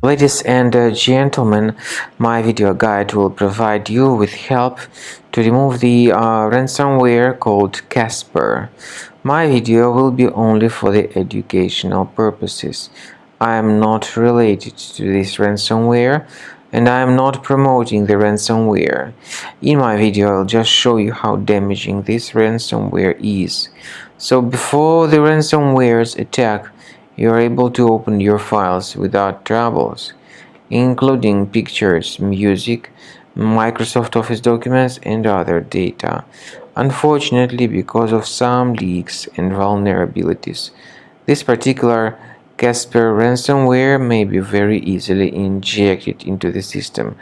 Ladies and gentlemen, my video guide will provide you with help to remove the ransomware called Kasper. My video will be only for the educational purposes. I am not related to this ransomware and I am not promoting the ransomware. In my video, I'll just show you how damaging this ransomware is. So before the ransomware's attack, you are able to open your files without troubles, including pictures, music, Microsoft Office documents, and other data. Unfortunately, because of some leaks and vulnerabilities, this particular Kasper ransomware may be very easily injected into the system.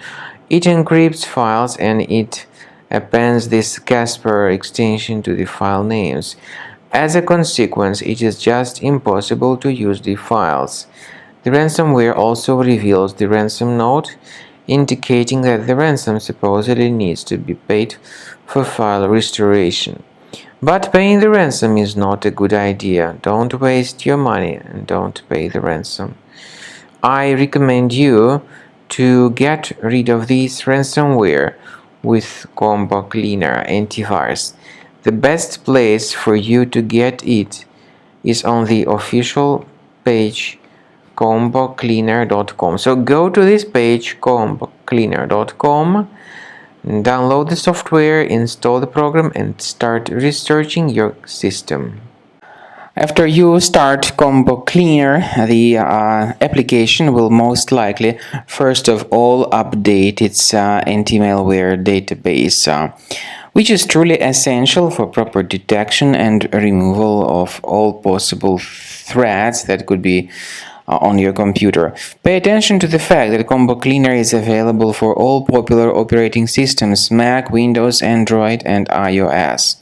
It encrypts files and it appends this Kasper extension to the file names. As a consequence, it is just impossible to use the files. The ransomware also reveals the ransom note, indicating that the ransom supposedly needs to be paid for file restoration. But paying the ransom is not a good idea. Don't waste your money and don't pay the ransom. I recommend you to get rid of this ransomware with Cleaner Antivirus. The best place for you to get it is on the official page combocleaner.com. So go to this page combocleaner.com, download the software, install the program, and start researching your system. After you start Combo Cleaner, the application will most likely first of all update its anti-malware database, which is truly essential for proper detection and removal of all possible threats that could be on your computer. Pay attention to the fact that Combo Cleaner is available for all popular operating systems: Mac, Windows, Android, and iOS.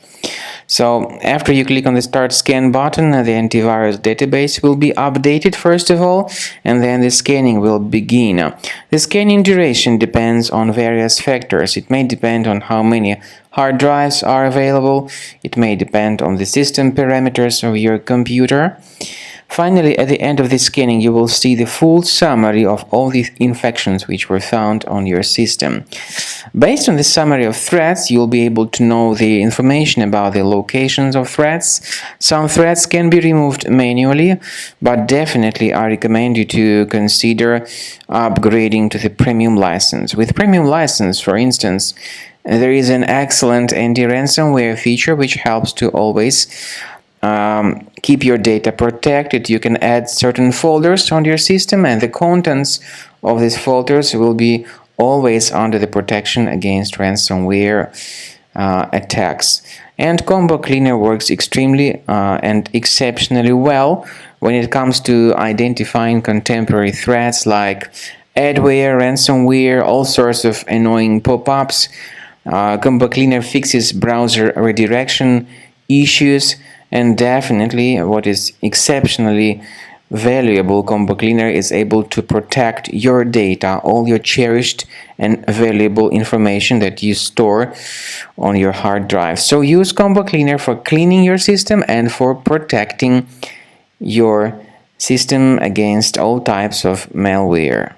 So after you click on the Start Scan button, the antivirus database will be updated first of all, and then the scanning will begin. The scanning duration depends on various factors. It may depend on how many hard drives are available. It may depend on the system parameters of your computer. Finally, at the end of the scanning, you will see the full summary of all the infections which were found on your system. Based on the summary of threats, you'll be able to know the information about the locations of threats. Some threats can be removed manually, but definitely I recommend you to consider upgrading to the premium license. With premium license, for instance, there is an excellent anti-ransomware feature which helps to always keep your data protected. You can add certain folders on your system, and the contents of these folders will be always under the protection against ransomware attacks. And Combo Cleaner works extremely and exceptionally well when it comes to identifying contemporary threats like adware, ransomware, all sorts of annoying pop-ups. Combo Cleaner fixes browser redirection issues. And definitely, what is exceptionally valuable, Combo Cleaner is able to protect your data, all your cherished and valuable information that you store on your hard drive. So use Combo Cleaner for cleaning your system and for protecting your system against all types of malware.